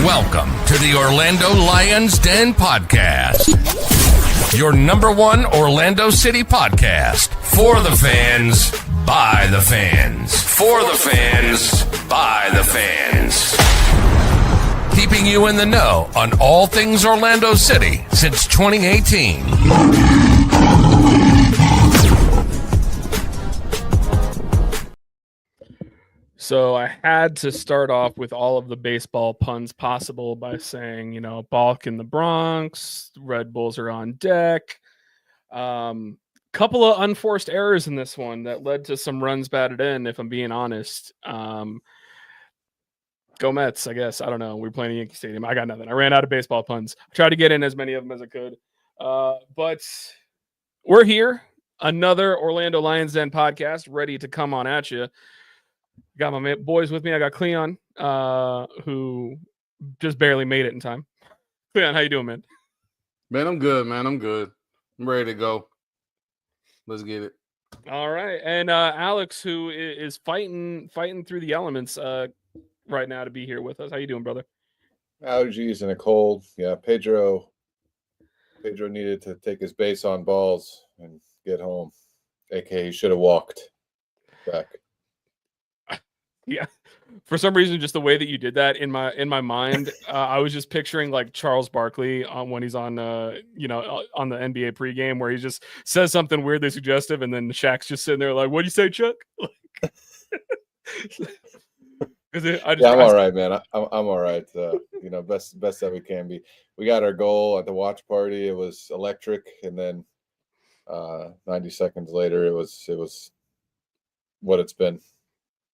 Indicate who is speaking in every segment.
Speaker 1: Welcome to the Orlando Lions Den podcast, your number one Orlando City podcast. For the fans, by the fans. For the fans, by the fans. Keeping you in the know on all things Orlando City since 2018.
Speaker 2: So I had to start off with all of the baseball puns possible by saying, Balk in the Bronx, Red Bulls are on deck. Couple of unforced errors in this one that led to some runs batted in, if I'm being honest. Go Mets, I guess. I don't know. We're playing at Yankee Stadium. I got nothing. I ran out of baseball puns. I tried to get in as many of them as I could. But we're here. Another Orlando Lions Den podcast ready to come on at you. Got my boys with me. I got Cleon, who just barely made it in time. Cleon, how you doing, man?
Speaker 3: Man, I'm good, man. I'm good. I'm ready to go. Let's get it.
Speaker 2: All right. And Alex, who is fighting through the elements right now to be here with us. How you doing, brother?
Speaker 4: Allergies and a cold. Yeah, Pedro needed to take his base on balls and get home. AKA, he should have walked back.
Speaker 2: Yeah, for some reason, just the way that you did that in my mind, I was just picturing like Charles Barkley when he's on on the NBA pregame, where he just says something weirdly suggestive, and then Shaq's just sitting there like, "What'd you say, Chuck?"
Speaker 4: I'm all right, man. I'm all right. Best that we can be. We got our goal at the watch party. It was electric, and then 90 seconds later, it was what it's been.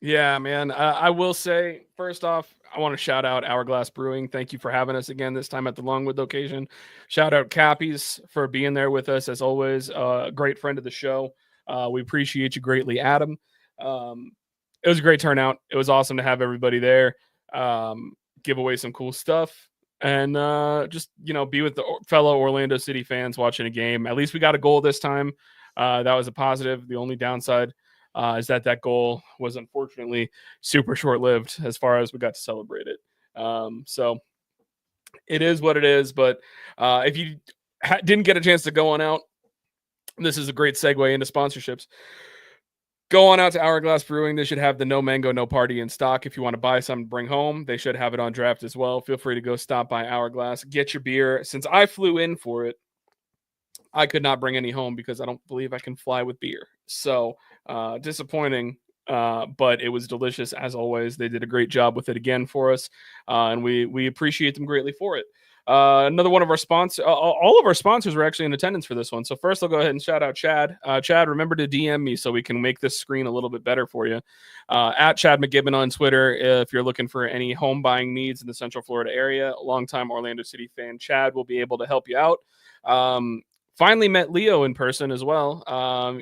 Speaker 2: Yeah, man. I will say, first off, I want to shout out Hourglass Brewing. Thank you for having us again, this time at the Longwood location. Shout out Cappies for being there with us, as always. A great friend of the show. We appreciate you greatly, Adam. It was a great turnout. It was awesome to have everybody there, give away some cool stuff, and just, be with the fellow Orlando City fans watching a game. At least we got a goal this time. That was a positive. The only downside is that goal was unfortunately super short-lived as far as we got to celebrate it. So it is what it is. But if you didn't get a chance to go on out, this is a great segue into sponsorships. Go on out to Hourglass Brewing. They should have the No Mango, No Party in stock. If you want to buy something to bring home, they should have it on draft as well. Feel free to go stop by Hourglass, get your beer. Since I flew in for it, I could not bring any home because I don't believe I can fly with beer. So disappointing, but it was delicious as always. They did a great job with it again for us, and we appreciate them greatly for it. Another one of our sponsors, all of our sponsors were actually in attendance for this one. So first I'll go ahead and shout out Chad. Chad, remember to DM me so we can make this screen a little bit better for you. At Chad McGibbon on Twitter, if you're looking for any home buying needs in the Central Florida area, a longtime Orlando City fan, Chad will be able to help you out. Finally met Leo in person as well,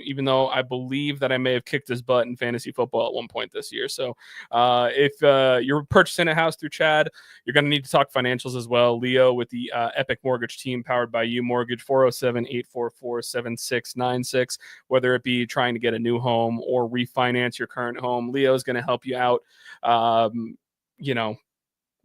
Speaker 2: even though I believe that I may have kicked his butt in fantasy football at one point this year. So if you're purchasing a house through Chad, you're going to need to talk financials as well. Leo with the Epic Mortgage team, powered by You Mortgage, 407-844-7696. Whether it be trying to get a new home or refinance your current home, Leo is going to help you out,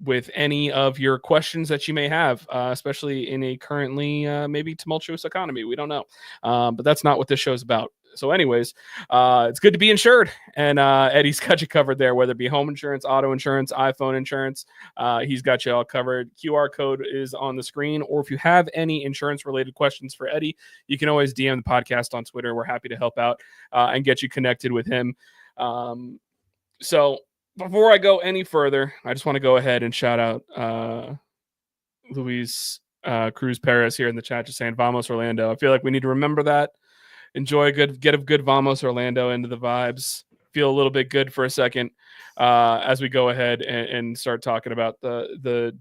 Speaker 2: with any of your questions that you may have, especially in a currently maybe tumultuous economy. We don't know. But that's not what this show's about. So anyways, it's good to be insured. And Eddie's got you covered there, whether it be home insurance, auto insurance, iPhone insurance. He's got you all covered. QR code is on the screen. Or if you have any insurance-related questions for Eddie, you can always DM the podcast on Twitter. We're happy to help out and get you connected with him. So before I go any further, I just want to go ahead and shout out Luis Cruz Perez here in the chat, just saying Vamos Orlando. I feel like we need to remember that. Enjoy get a good Vamos Orlando into the vibes. Feel a little bit good for a second as we go ahead and start talking about the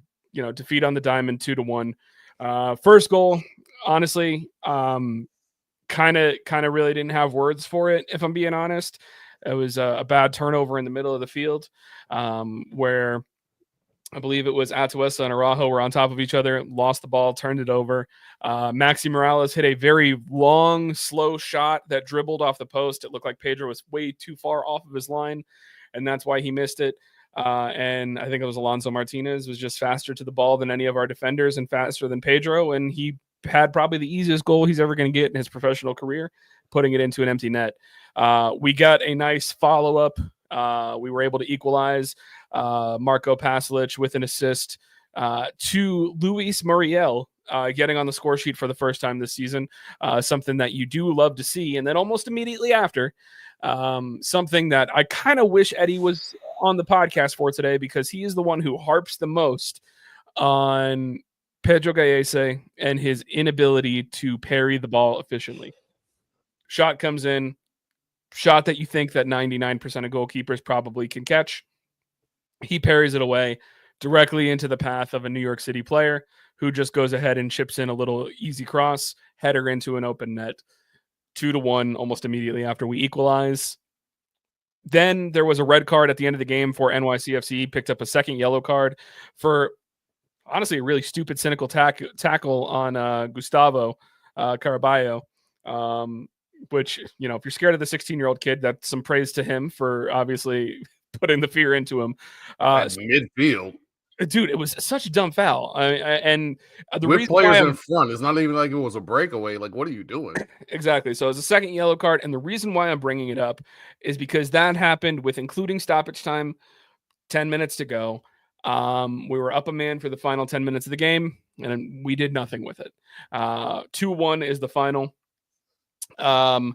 Speaker 2: defeat on the diamond 2-1. First goal, honestly, kind of really didn't have words for it, if I'm being honest. It was a bad turnover in the middle of the field where I believe it was Atuesta and Araujo were on top of each other, lost the ball, turned it over. Maxi Morales hit a very long, slow shot that dribbled off the post. It looked like Pedro was way too far off of his line, and that's why he missed it. And I think it was Alonso Martinez was just faster to the ball than any of our defenders and faster than Pedro. And he had probably the easiest goal he's ever going to get in his professional career, putting it into an empty net. We got a nice follow-up. We were able to equalize Marco Pasalic with an assist to Luis Muriel, getting on the score sheet for the first time this season, something that you do love to see. And then almost immediately after, something that I kind of wish Eddie was on the podcast for today, because he is the one who harps the most on Pedro Gallese and his inability to parry the ball efficiently. Shot comes in, shot that you think that 99% of goalkeepers probably can catch. He parries it away directly into the path of a New York City player who just goes ahead and chips in a little easy cross, header into an open net, 2-1 almost immediately after we equalize. Then there was a red card at the end of the game for NYCFC, picked up a second yellow card for honestly a really stupid, cynical tackle on Gustavo Caraballo, which, you know, if you're scared of the 16-year-old kid, that's some praise to him for obviously putting the fear into him.
Speaker 3: Midfield.
Speaker 2: Dude, it was such a dumb foul. And the
Speaker 3: with
Speaker 2: reason
Speaker 3: players
Speaker 2: why
Speaker 3: in front, it's not even like it was a breakaway. Like, what are you doing?
Speaker 2: Exactly. So it's a second yellow card. And the reason why I'm bringing it up is because that happened with including stoppage time, 10 minutes to go. We were up a man for the final 10 minutes of the game, and we did nothing with it. 2-1 is the final. I'll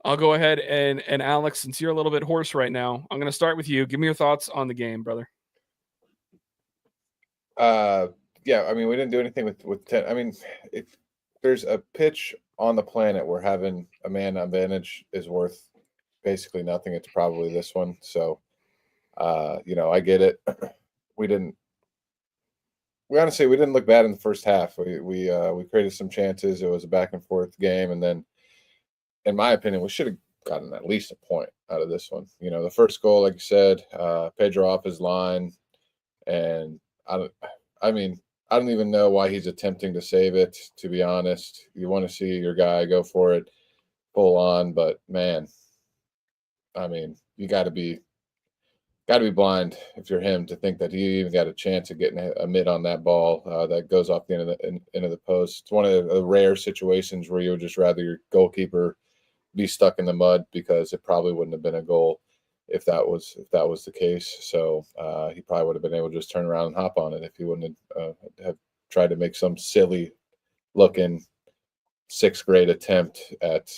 Speaker 2: go ahead and Alex, since you're a little bit hoarse right now, I'm going to start with you. Give me your thoughts on the game, brother.
Speaker 4: Yeah, I mean, we didn't do anything with 10. I mean, if there's a pitch on the planet where having a man advantage is worth basically nothing, it's probably this one. So, you know, I get it. We honestly didn't look bad in the first half. We created some chances. It was a back and forth game, and then, in my opinion, we should have gotten at least a point out of this one. You know, the first goal, like you said, Pedro off his line, and I mean, I don't even know why he's attempting to save it, to be honest. You want to see your guy go for it full on, but man, I mean, you got to be blind if you're him to think that he even got a chance of getting a mid on that ball that goes off the end of the post. It's one of the rare situations where you would just rather your goalkeeper be stuck in the mud, because it probably wouldn't have been a goal if that was the case. So he probably would have been able to just turn around and hop on it if he wouldn't have tried to make some silly looking sixth grade attempt at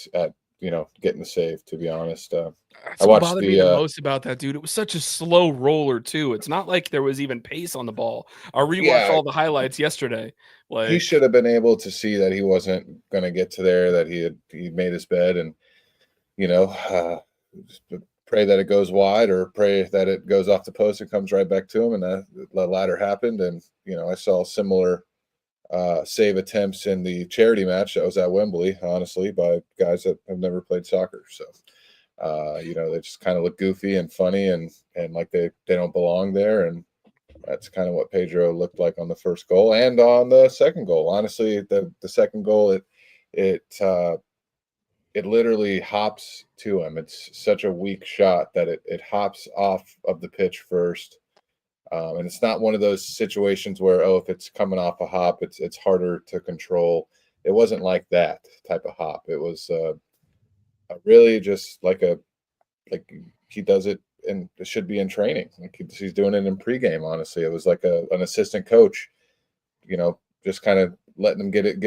Speaker 4: getting the save, to be honest.
Speaker 2: That's what bothered me the most about that, dude. It was such a slow roller too. It's not like there was even pace on the ball. I rewatched all the highlights yesterday. Like,
Speaker 4: he should have been able to see that he wasn't going to get to there, that he made his bed, and pray that it goes wide or pray that it goes off the post and comes right back to him. And the latter happened. And I saw similar save attempts in the charity match that was at Wembley, honestly, by guys that have never played soccer. So, they just kind of look goofy and funny and like they don't belong there. And that's kind of what Pedro looked like on the first goal and on the second goal. Honestly, the second goal, it literally hops to him. It's such a weak shot that it hops off of the pitch first. And it's not one of those situations where, if it's coming off a hop, it's harder to control. It wasn't like that type of hop. It was really just like he does it, and it should be in training. Like he's doing it in pregame. Honestly, it was like an assistant coach, just kind of letting him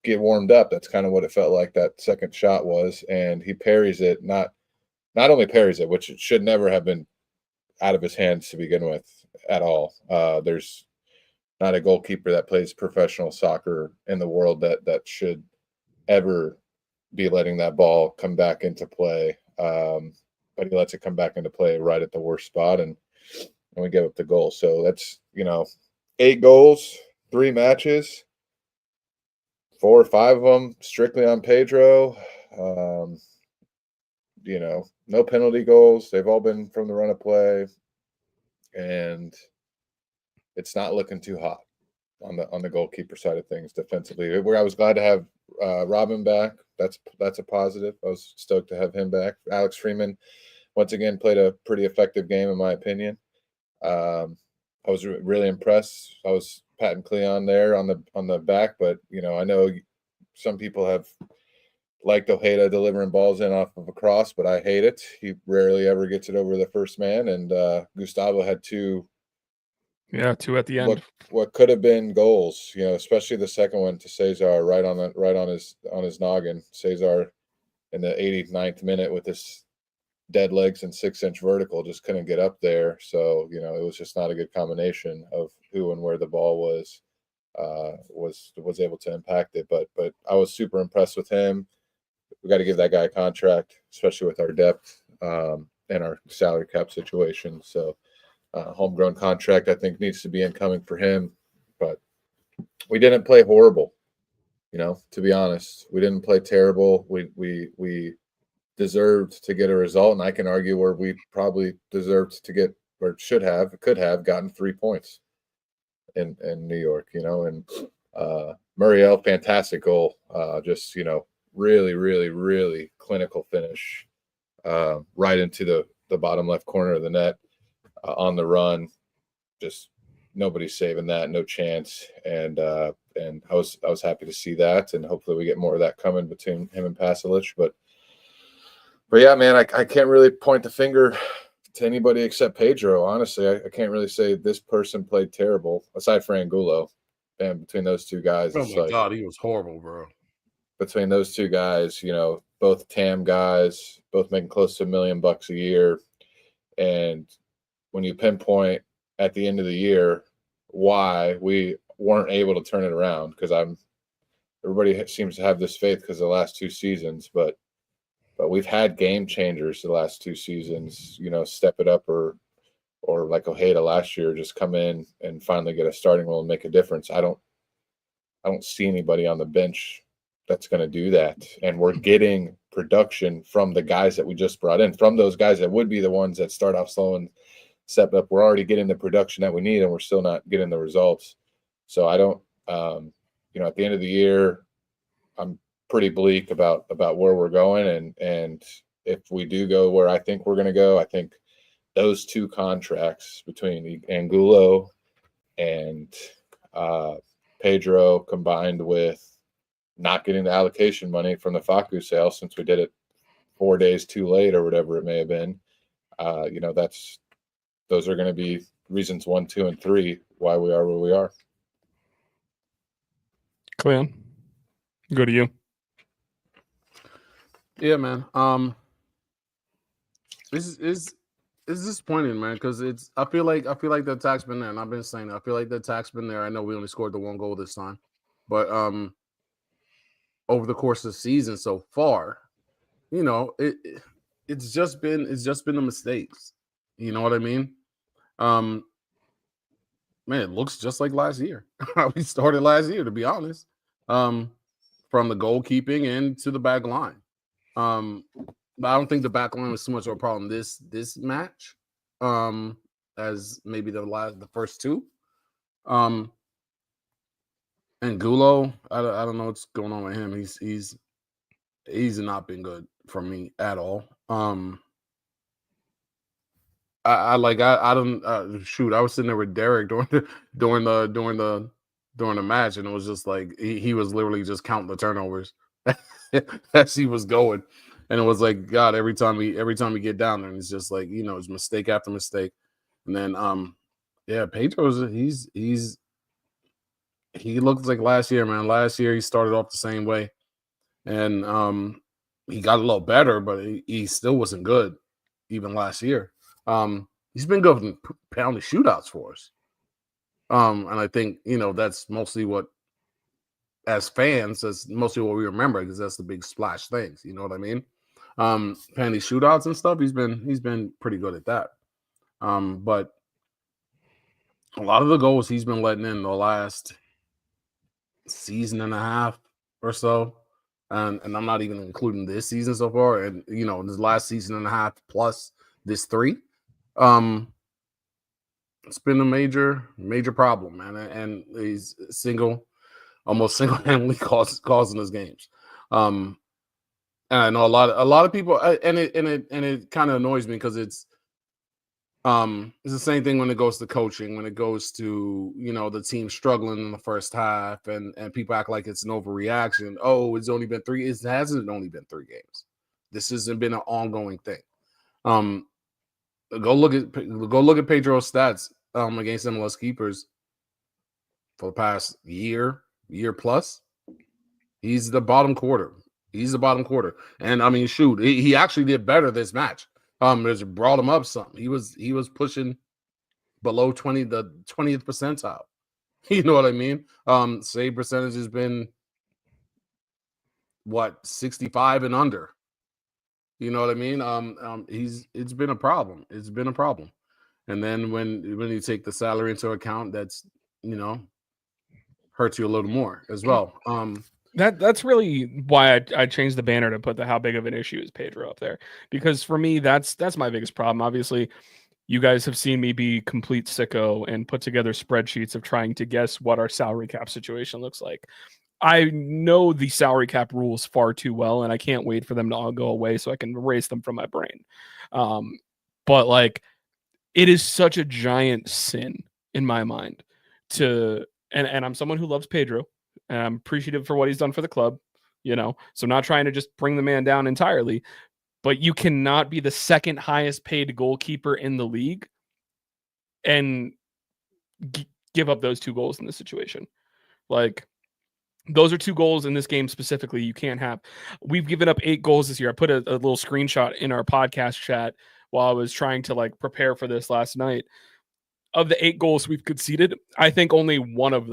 Speaker 4: get warmed up. That's kind of what it felt like that second shot was. And he parries it, not only parries it, which it should never have been out of his hands to begin with at all. There's not a goalkeeper that plays professional soccer in the world that should ever be letting that ball come back into play. But he lets it come back into play right at the worst spot, and we give up the goal. So that's 8 goals, 3 matches. 4 or 5 of them strictly on Pedro. No penalty goals. They've all been from the run of play, and it's not looking too hot on the goalkeeper side of things defensively. Where I was glad to have Robin back. That's a positive. I was stoked to have him back. Alex Freeman once again played a pretty effective game in my opinion. I was really impressed. I was patting Cleon there on the back, but I know some people have liked Ojeda delivering balls in off of a cross, but I hate it. He rarely ever gets it over the first man, and Gustavo had two
Speaker 2: at the end.
Speaker 4: What could have been goals, especially the second one to Cesar right on his noggin. Cesar in the 89th minute with this dead legs and 6-inch vertical just couldn't get up there. So it was just not a good combination of who and where the ball was able to impact it. But I was super impressed with him. We got to give that guy a contract, especially with our depth and our salary cap situation. So homegrown contract, I think, needs to be incoming for him. But we didn't play horrible, to be honest. We didn't play terrible. We deserved to get a result, and I can argue where we probably deserved to get, or could have gotten 3 points in New York, and Muriel, fantastic goal. Just, really, really, really clinical finish right into the bottom left corner of the net on the run. Just nobody saving that, no chance. And I was happy to see that, and hopefully we get more of that coming between him and Pasalic. But yeah, man, I can't really point the finger to anybody except Pedro. Honestly, I can't really say this person played terrible aside from Angulo. And between those two guys,
Speaker 3: oh my God, he was horrible, bro.
Speaker 4: Between those two guys, both TAM guys, both making close to $1 million a year. And when you pinpoint at the end of the year why we weren't able to turn it around, because everybody seems to have this faith because of the last 2 seasons, but we've had game changers the last 2 seasons, step it up, or like Ojeda last year, just come in and finally get a starting role and make a difference. I don't see anybody on the bench that's going to do that. And we're getting production from the guys that we just brought in, from those guys that would be the ones that start off slow and step up. We're already getting the production that we need, and we're still not getting the results. So I don't, at the end of the year, I'm pretty bleak about where we're going. And if we do go where I think we're going to go, I think those 2 contracts between Angulo and Pedro, combined with not getting the allocation money from the Facu sale, since we did it 4 days too late or whatever it may have been, those are going to be reasons 1, 2, and 3 why we are where we are.
Speaker 2: Cleon, go to you.
Speaker 3: Yeah, man. This is disappointing, man, because I feel like the attack's been there, and I've been saying I feel like the attack's been there. I know we only scored the 1 goal this time, but over the course of the season so far, it's just been the mistakes. You know what I mean? Man, it looks just like last year. We started last year, to be honest. From the goalkeeping and to the back line. But I don't think the back line was too much of a problem this match, as maybe the first 2. And Gulo, I don't know what's going on with him. He's not been good for me at all. I was sitting there with Derek during the match, and it was just like he was literally just counting the turnovers as he was going, and it was like, God, every time we get down there, and it's just like, it's mistake after mistake. And then Pedro's he looks like last year, man. Last year he started off the same way, and he got a little better, but he still wasn't good even last year. He's been good in penalty shootouts for us. And I think, that's mostly what, as fans, that's mostly what we remember, because that's the big splash things. You know what I mean? Penalty shootouts and stuff, he's been pretty good at that. But a lot of the goals he's been letting in the last season and a half or so, and I'm not even including this season so far, and this last season and a half plus this 3, it's been a major problem, man, and he's almost single-handedly causing us games. And I know a lot of people, and it kind of annoys me, because It's the same thing when it goes to coaching, when it goes to, the team struggling in the first half and people act like it's an overreaction. Oh, it's only been 3. It hasn't only been 3 games. This hasn't been an ongoing thing. Go look at Pedro's stats against MLS keepers for the past year plus. He's the bottom quarter. And I mean, shoot, he actually did better this match. It brought him up some. He was pushing below the 20th percentile. You know what I mean? Save percentage has been 65 and under. You know what I mean? It's been a problem. And then when you take the salary into account, that's hurts you a little more as well.
Speaker 2: That's really why I changed the banner to put the how big of an issue is Pedro up there, because for me that's my biggest problem. Obviously, you guys have seen me be complete sicko and put together spreadsheets of trying to guess what our salary cap situation looks like. I know the salary cap rules far too well, and I can't wait for them to all go away so I can erase them from my brain. But like, it is such a giant sin in my mind to, and I'm someone who loves Pedro, and I'm appreciative for what he's done for the club, so I'm not trying to just bring the man down entirely, but you cannot be the second highest paid goalkeeper in the league and give up those 2 goals in this situation. Like, those are 2 goals in this game specifically you can't have. We've given up 8 goals this year. I put a little screenshot in our podcast chat while I was trying to prepare for this last night. Of the 8 goals we've conceded, I think only one of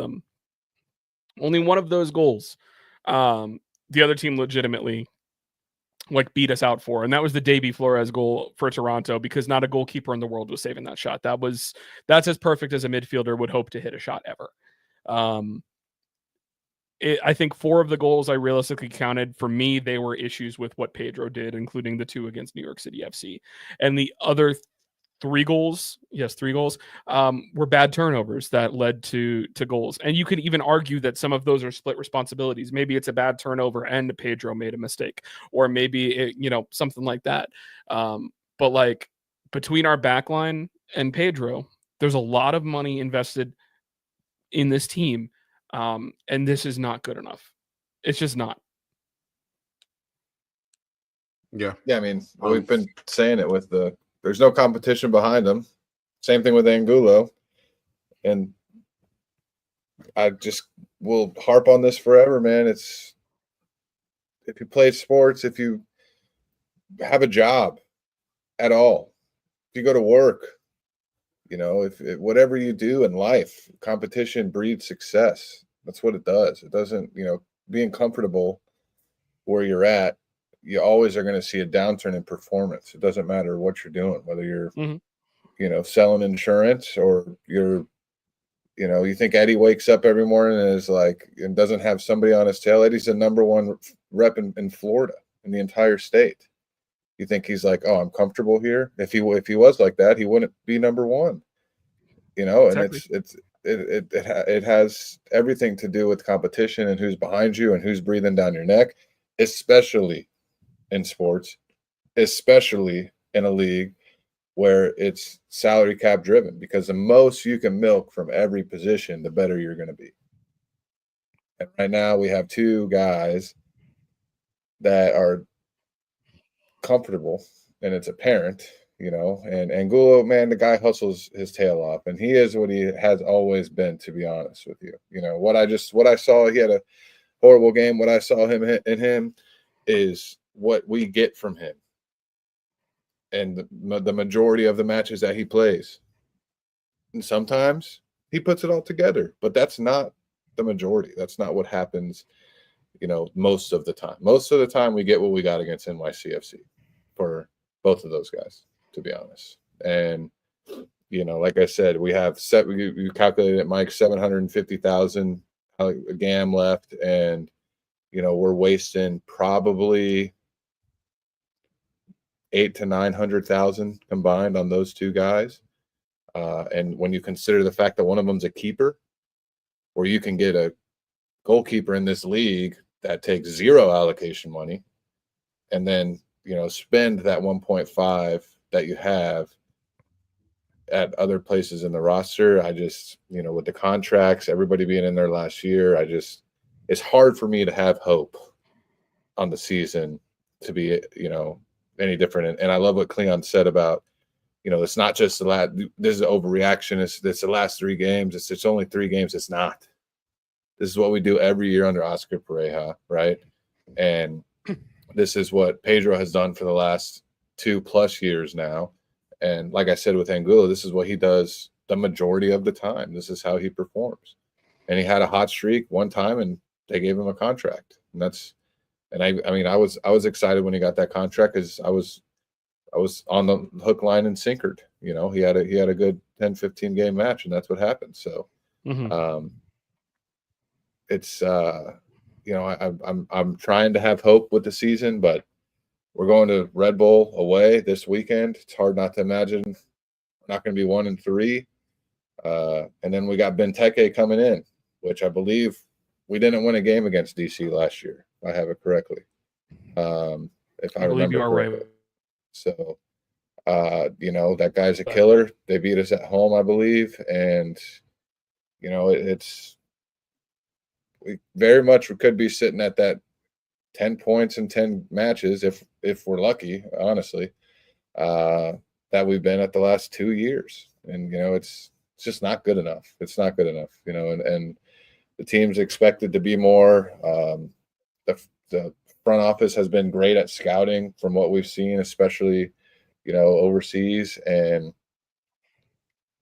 Speaker 2: those goals, the other team legitimately beat us out for, and that was the Davy Flores goal for Toronto, because not a goalkeeper in the world was saving that shot. That's as perfect as a midfielder would hope to hit a shot ever. I think 4 of the goals I realistically counted, for me, they were issues with what Pedro did, including the 2 against New York City FC. And the other 3 goals, were bad turnovers that led to goals. And you could even argue that some of those are split responsibilities. Maybe it's a bad turnover and Pedro made a mistake, or maybe something like that. But between our backline and Pedro, there's a lot of money invested in this team. And this is not good enough. It's just not.
Speaker 3: Yeah.
Speaker 4: I mean, we've been saying it with there's no competition behind them. Same thing with Angulo. And I just will harp on this forever, man. It's, if you play sports, if you have a job at all, if you go to work, if whatever you do in life, competition breeds success. That's what it does. It doesn't, being comfortable where you're at, you always are going to see a downturn in performance. It doesn't matter what you're doing, whether you're, selling insurance, or you're, you think Eddie wakes up every morning and is and doesn't have somebody on his tail. Eddie's the number 1 rep in Florida, in the entire state. You think he's oh, I'm comfortable here? If he was like that, he wouldn't be number 1.
Speaker 2: Exactly.
Speaker 4: And it has everything to do with competition and who's behind you and who's breathing down your neck, especially in sports, especially in a league where it's salary cap driven, because the most you can milk from every position, the better you're going to be. And right now we have 2 guys that are comfortable, and it's apparent, and Angulo, man, the guy hustles his tail off, and he is what he has always been, to be honest with you. What I saw, he had a horrible game. What I saw in him is what we get from him, and the majority of the matches that he plays. And sometimes he puts it all together, but that's not the majority. That's not what happens, most of the time. Most of the time we get what we got against NYCFC for both of those guys, to be honest. And, like I said, we have you calculated it, Mike, 750,000 GAM left, and, we're wasting probably 800,000 to 900,000 combined on those 2 guys. And when you consider the fact that one of them's a keeper, where you can get a goalkeeper in this league that takes 0 allocation money, and then, spend that 1.5 that you have at other places in the roster. I just, with the contracts, everybody being in there last year, it's hard for me to have hope on the season to be, any different. And I love what Cleon said about, it's not just this is an overreaction. It's the last 3 games. It's only 3 games. It's not. This is what we do every year under Oscar Pareja, right? And this is what Pedro has done for the last 2+ years now. And like I said with Angulo, this is what he does the majority of the time. This is how he performs. And he had a hot streak one time, and they gave him a contract. And I was excited when he got that contract because I was on the hook, line, and sinkered. He had a good 10-15 game match, and that's what happened. So it's I'm trying to have hope with the season, but we're going to Red Bull away this weekend. It's hard not to imagine we're not going to be 1-3. And then we got Benteke coming in, which I believe we didn't win a game against DC last year, if I have it correctly. If I remember correctly. Right. So, that guy's a killer. They beat us at home, I believe. And, we very much could be sitting at that 10 points in 10 matches if we're lucky, honestly, that we've been at the last 2 years. And, it's just not good enough. It's not good enough, and the team's expected to be more. The front office has been great at scouting from what we've seen, especially, overseas, and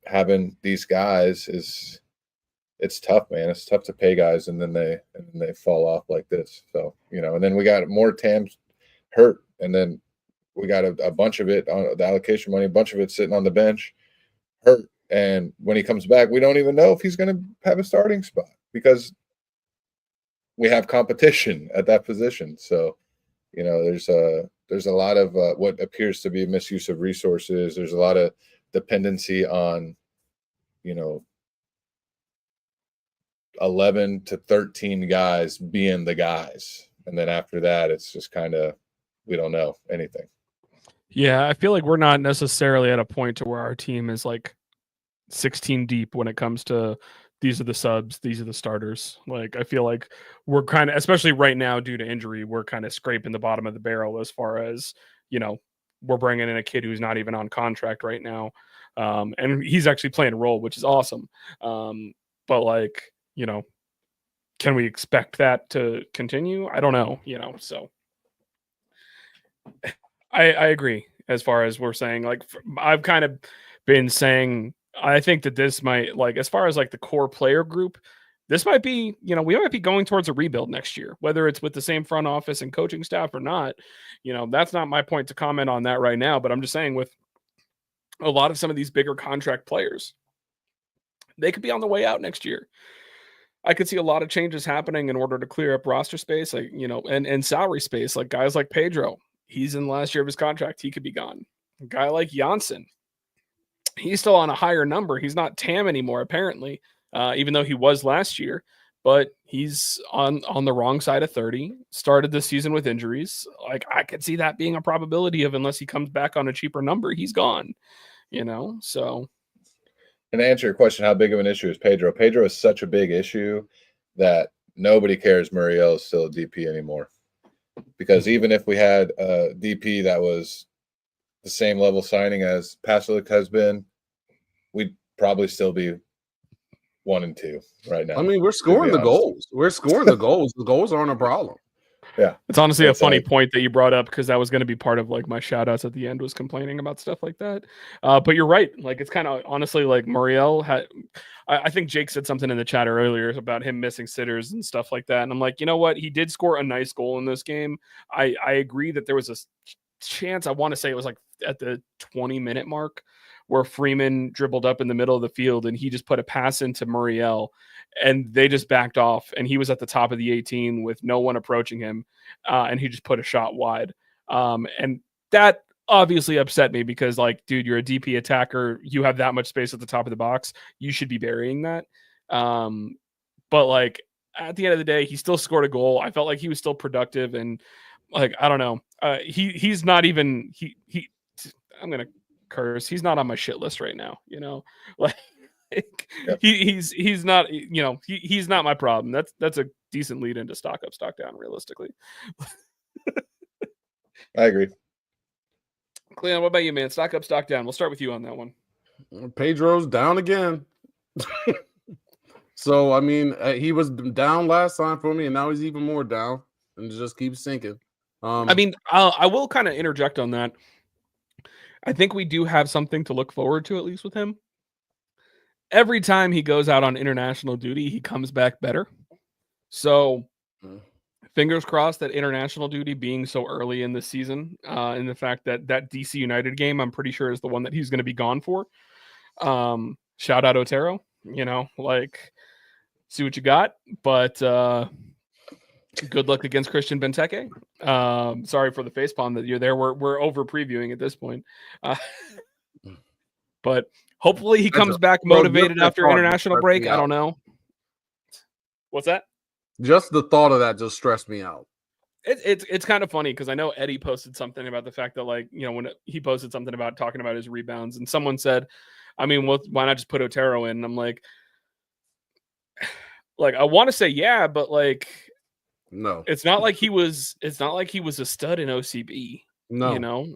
Speaker 4: having these guys it's tough, man. It's tough to pay guys and then they fall off like this. So, and then we got more TAMs hurt, and then we got a bunch of it on the allocation money, a bunch of it sitting on the bench hurt. And when he comes back, we don't even know if he's going to have a starting spot because we have competition at that position. So, there's a lot of what appears to be a misuse of resources. There's a lot of dependency on, 11 to 13 guys being the guys. And then after that, it's just kind of, we don't know anything.
Speaker 2: Yeah, I feel like we're not necessarily at a point to where our team is like 16 deep when it comes to these are the subs, these are the starters. Like, I feel like we're kind of, especially right now due to injury, we're kind of scraping the bottom of the barrel as far as, we're bringing in a kid who's not even on contract right now. And he's actually playing a role, which is awesome. But like, can we expect that to continue? I don't know, so I agree as far as we're saying. Like, I've kind of been saying, I think that this might, like, as far as like the core player group, this might be, we might be going towards a rebuild next year, whether it's with the same front office and coaching staff or not. That's not my point to comment on that right now, but I'm just saying with a lot of some of these bigger contract players, they could be on the way out next year. I could see a lot of changes happening in order to clear up roster space, like, and salary space. Like guys like Pedro, he's in the last year of his contract. He could be gone. A guy like Janssen, he's still on a higher number. He's not TAM anymore, apparently, even though he was last year. But he's on the wrong side of 30. Started this season with injuries. Like, I could see that being a probability of, unless he comes back on a cheaper number, he's gone. So.
Speaker 4: And to answer your question, how big of an issue is Pedro? Pedro is such a big issue that nobody cares Muriel is still a DP anymore. Because even if we had a DP that was the same level signing as Pasalic has been, we'd probably still be 1-2 right now.
Speaker 3: I mean, we're scoring the goals. We're scoring the goals. The goals aren't a problem.
Speaker 4: Yeah.
Speaker 2: It's honestly a funny point that you brought up, because that was going to be part of like my shout outs at the end, was complaining about stuff like that. But you're right. Like, it's kind of honestly like Muriel had, I think Jake said something in the chat earlier about him missing sitters and stuff like that. And I'm like, you know what? He did score a nice goal in this game. I agree that there was a chance, I want to say it was like at the 20-minute mark, where Freeman dribbled up in the middle of the field and he just put a pass into Muriel, and they just backed off, and he was at the top of the 18 with no one approaching him, and he just put a shot wide. And that obviously upset me, because like, dude, you're a DP attacker. You have that much space at the top of the box. You should be burying that. But like, at the end of the day, he still scored a goal. I felt like he was still productive, and like, I don't know. He's not even, I'm going to curse. He's not on my shit list right now. Like he's not. He's not my problem. That's a decent lead into stock up, stock down. Realistically,
Speaker 4: I agree.
Speaker 2: Cleon, what about you, man? Stock up, stock down. We'll start with you on that one.
Speaker 3: Pedro's down again. So, I mean, he was down last time for me, and now he's even more down, and it just keeps sinking.
Speaker 2: I mean, I will kind of interject on that. I think we do have something to look forward to, at least with him. Every time he goes out on international duty, he comes back better. So, fingers crossed that international duty being so early in the season, and the fact that DC United game, I'm pretty sure is the one that he's going to be gone for. Shout out Otero, see what you got, but good luck against Christian Benteke. Sorry for the facepalm that you're there. We're over previewing at this point, but hopefully he comes back motivated after international break. I don't know. What's that?
Speaker 3: Just the thought of that just stressed me out.
Speaker 2: It's kind of funny because I know Eddie posted something about the fact that when he posted something about talking about his rebounds, and someone said, I mean, why not just put Otero in? And I'm like, I want to say yeah, but
Speaker 3: no,
Speaker 2: it's not like he was a stud in OCB.
Speaker 3: No,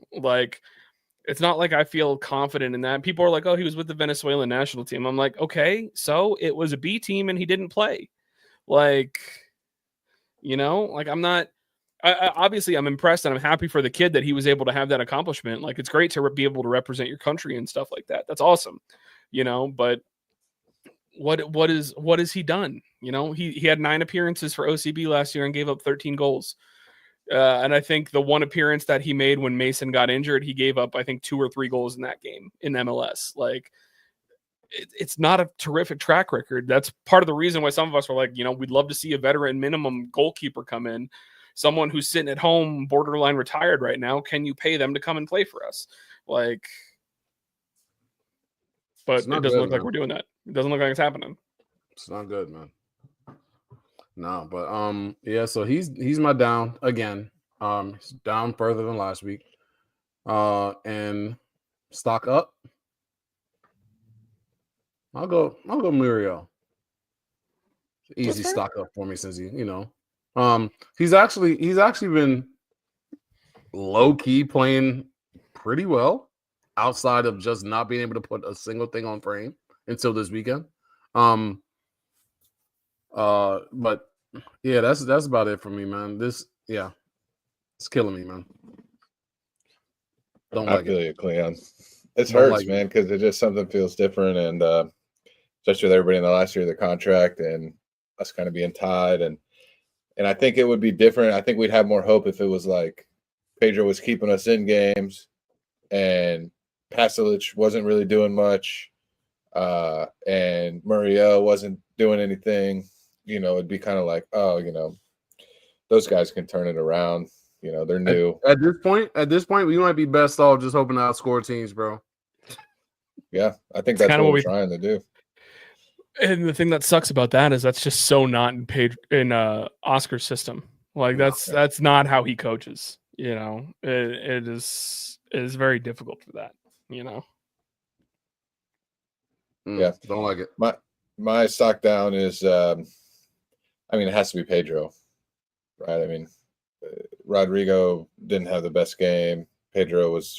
Speaker 2: it's not like I feel confident in that. People are like, oh, he was with the Venezuelan national team. I'm like, okay, so it was a B team and he didn't play. I'm not. Obviously, I'm impressed and I'm happy for the kid that he was able to have that accomplishment. It's great to be able to represent your country and stuff like that. That's awesome, But what has he done? He had 9 appearances for OCB last year and gave up 13 goals. And I think the one appearance that he made when Mason got injured, he gave up, I think, 2 or 3 goals in that game in MLS. It's not a terrific track record. That's part of the reason why some of us are like, we'd love to see a veteran minimum goalkeeper come in. Someone who's sitting at home, borderline retired right now. Can you pay them to come and play for us? But it doesn't look like we're doing that. It doesn't look like it's happening.
Speaker 3: It's not good, man. No, but yeah, so he's my down again. He's down further than last week. And stock up. I'll go Muriel. Easy stock up for me since he's actually been low key playing pretty well outside of just not being able to put a single thing on frame until this weekend. But yeah, that's about it for me, man. It's killing me, man.
Speaker 4: I feel you, Cleon. It hurts, man, because it just something feels different, and especially with everybody in the last year of the contract and us kind of being tied, and I think it would be different. I think we'd have more hope if it was like Pedro was keeping us in games, and Pasalic wasn't really doing much, and Muriel wasn't doing anything. It'd be kind of like, oh, those guys can turn it around. They're new.
Speaker 3: At this point, we might be best off just hoping to outscore teams, bro.
Speaker 4: Yeah, I think that's what we're trying to do.
Speaker 2: And the thing that sucks about that is that's just so not in Oscar's system. That's not how he coaches. It is very difficult for that.
Speaker 4: Yeah,
Speaker 3: don't like it.
Speaker 4: My stock down is, it has to be Pedro, right? I mean, Rodrigo didn't have the best game. Pedro was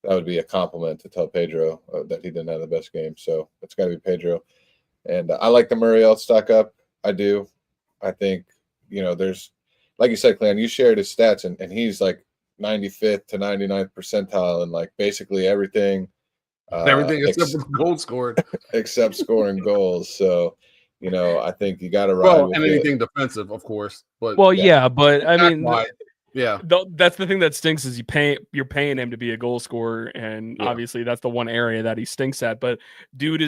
Speaker 4: that would be a compliment to tell Pedro that he didn't have the best game. So it's got to be Pedro. And I like the Muriel stock up. I do. I think, there's, like you said, Clan, you shared his stats, and he's like 95th to 99th percentile and basically everything.
Speaker 3: Everything except for goals scored.
Speaker 4: Except scoring goals. So, I think you got to ride with
Speaker 3: anything defensive, of course. But
Speaker 2: but I mean, that's the thing that stinks is you're paying him to be a goal scorer, and obviously that's the one area that he stinks at. But dude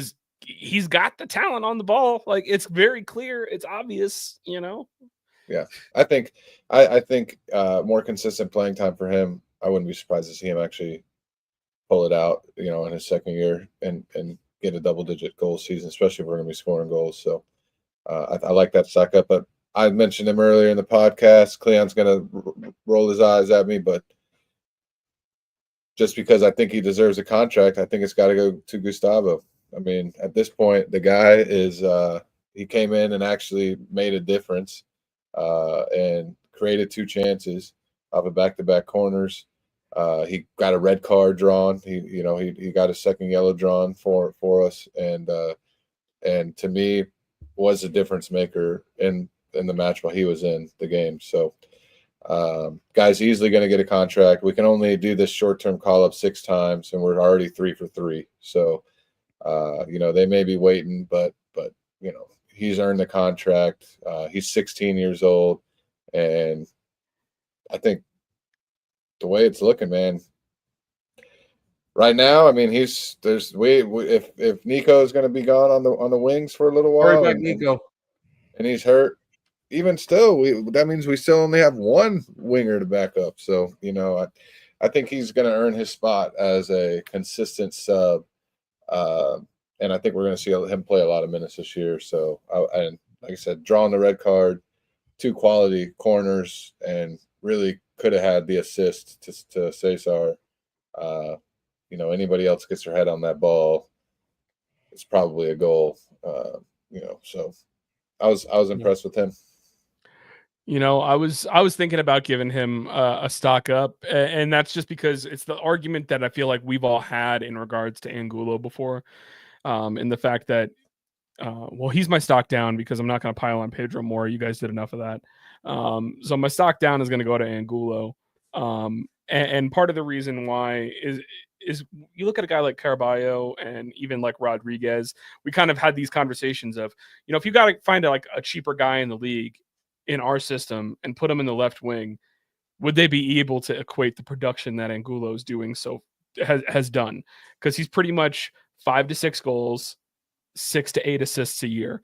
Speaker 2: he's got the talent on the ball. It's very clear, it's obvious.
Speaker 4: Yeah, I think more consistent playing time for him. I wouldn't be surprised to see him actually pull it out, in his second year and get a double-digit goal season, especially if we're going to be scoring goals. So I like that stock up. But I mentioned him earlier in the podcast. Cleon's going to roll his eyes at me, but just because I think he deserves a contract, I think it's got to go to Gustavo. I mean, at this point, the guy is he came in and actually made a difference and created 2 chances off of back-to-back corners. He got a red card drawn. He got a second yellow drawn for us, and to me was a difference maker in the match while he was in the game. So guy's easily going to get a contract. We can only do this short-term call-up 6 times, and we're already 3 for 3. So they may be waiting, but he's earned the contract. He's 16 years old, and I think the way it's looking, man, right now, I mean, if Nico is going to be gone on the wings for a little while, and he's hurt, even still, that means we still only have 1 winger to back up. So I think he's going to earn his spot as a consistent sub, and I think we're going to see him play a lot of minutes this year. So, and like I said, drawing the red card, 2 quality corners, and really could have had the assist to Cesar. Anybody else gets their head on that ball, it's probably a goal. So I was impressed with him.
Speaker 2: I was thinking about giving him a stock up, and that's just because it's the argument that I feel like we've all had in regards to Angulo before, and the fact that, he's my stock down because I'm not going to pile on Pedro more. You guys did enough of that. So my stock down is going to go to Angulo. And part of the reason why is you look at a guy like Caraballo and even like Rodriguez, we kind of had these conversations of, if you got to find a cheaper guy in the league in our system and put him in the left wing, would they be able to equate the production that Angulo is doing has done? Because he's pretty much 5 to 6 goals, 6 to 8 assists a year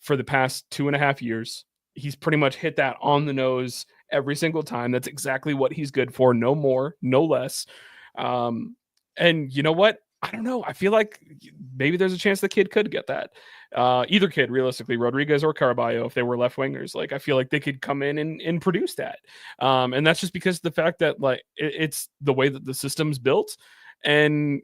Speaker 2: for the past 2.5 years. He's pretty much hit that on the nose every single time. That's exactly what he's good for. No more, no less. And you know what? I don't know. I feel like maybe there's a chance the kid could get that. Either kid, realistically, Rodriguez or Caraballo, if they were left wingers, I feel like they could come in and produce that. And that's just because of the fact that it's the way that the system's built. And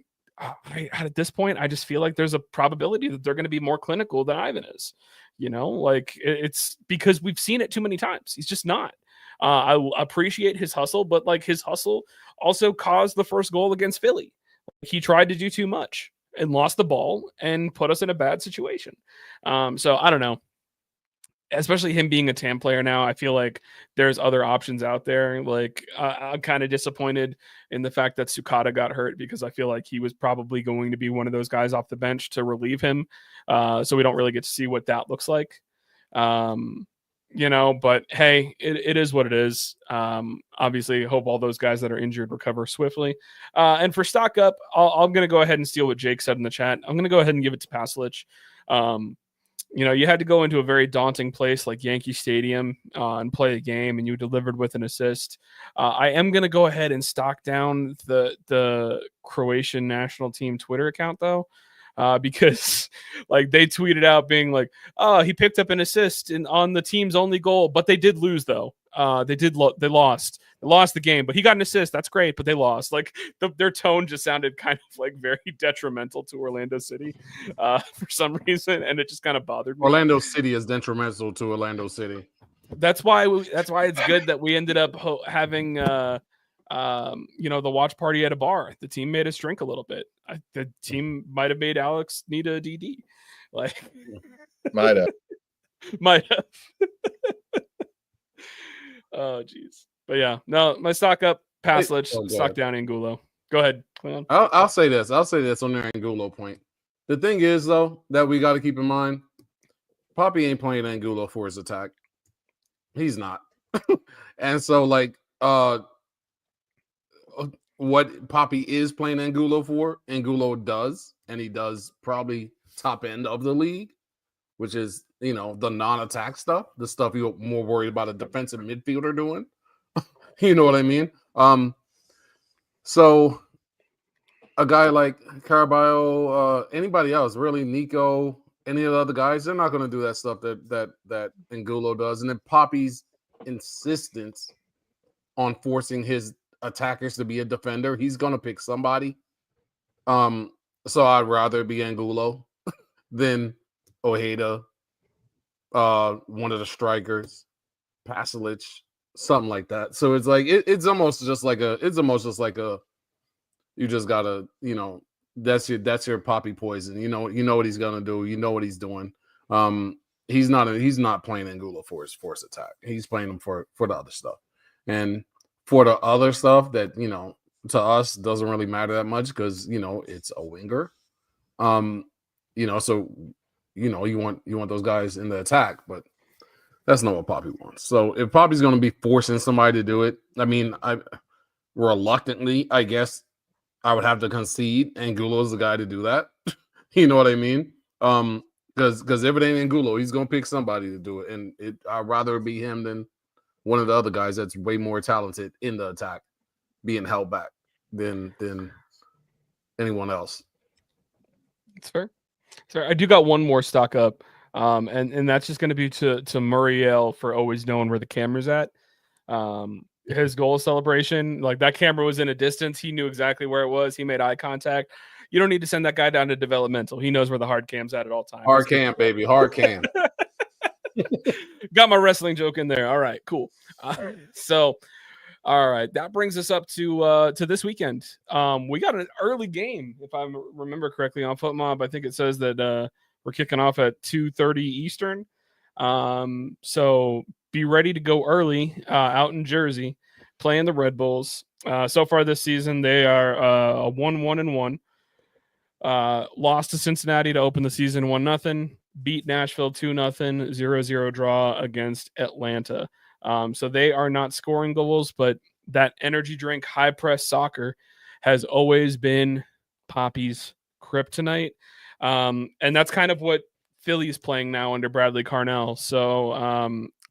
Speaker 2: at this point, I just feel like there's a probability that they're going to be more clinical than Ivan is. It's because we've seen it too many times. He's just not. I appreciate his hustle, but his hustle also caused the first goal against Philly. He tried to do too much and lost the ball and put us in a bad situation. So I don't know. Especially him being a TAM player now, I feel like there's other options out there. I'm kind of disappointed in the fact that Sukata got hurt because I feel like he was probably going to be one of those guys off the bench to relieve him. So we don't really get to see what that looks like. But hey, it is what it is. Obviously, hope all those guys that are injured recover swiftly. And for stock up, I'm going to go ahead and steal what Jake said in the chat. I'm going to go ahead and give it to Pasalic. You had to go into a very daunting place like Yankee Stadium and play a game, and you delivered with an assist. I am going to go ahead and stock down the Croatian national team Twitter account, though. Because they tweeted out being like, oh, he picked up an assist on the team's only goal, but they did lose though. They lost the game, but he got an assist. That's great, but they lost. Their tone just sounded kind of very detrimental to Orlando City for some reason, and it just kind of bothered me.
Speaker 3: Orlando City is detrimental to Orlando City.
Speaker 2: That's why it's good that we ended up having the watch party at a bar. The team made us drink a little bit. The team might have made Alex need a DD.
Speaker 4: Might have.
Speaker 2: Oh, geez. But yeah, no, my stock up, Pasalic, stock down Angulo. Go ahead, Cleon.
Speaker 3: I'll say this. I'll say this on the Angulo point. The thing is, though, that we got to keep in mind, Poppy ain't playing Angulo for his attack. He's not. And so, what Poppy is playing Angulo for, Angulo does, and he does probably top end of the league, which is, the non-attack stuff, the stuff you're more worried about a defensive midfielder doing. You know what I mean? So a guy like Caraballo, anybody else, really, Nico, any of the other guys, they're not going to do that stuff that Angulo does. And then Poppy's insistence on forcing his attackers to be a defender, he's gonna pick somebody. So I'd rather be Angulo than Ojeda, one of the strikers, Pasalic, something like that. So it's like it's almost just like a you just gotta, that's your poppy poison. You know what he's gonna do. You know what he's doing. He's not playing Angulo for his force attack. He's playing him for the other stuff. And for the other stuff that, to us doesn't really matter that much because, it's a winger. So, you want those guys in the attack, but that's not what Poppy wants. So if Poppy's going to be forcing somebody to do it, I mean, reluctantly, I guess I would have to concede Angulo's the guy to do that. You know what I mean? Because if it ain't Angulo, he's gonna pick somebody to do it, and I'd rather be him than one of the other guys that's way more talented in the attack being held back than anyone else.
Speaker 2: It's fair. I do got one more stock up, and that's just going to be to Muriel for always knowing where the camera's at. His goal celebration, like that camera was in a distance. He knew exactly where it was. He made eye contact. You don't need to send that guy down to developmental. He knows where the hard cam's at all times.
Speaker 3: Hard cam, baby. Hard cam.
Speaker 2: Got my wrestling joke in there. All right, cool. All right, that brings us up to this weekend. We got an early game, if I remember correctly, on FootMob. I think it says that we're kicking off at 2:30 Eastern. So be ready to go early out in Jersey, playing the Red Bulls. So far this season, they are a 1-1-1. Lost to Cincinnati to open the season 1-0. Beat Nashville 2-0. 0-0 draw against Atlanta. So they are not scoring goals, but that energy drink, high press soccer has always been Poppy's kryptonite. And that's kind of what Philly's playing now under Bradley Carnell. So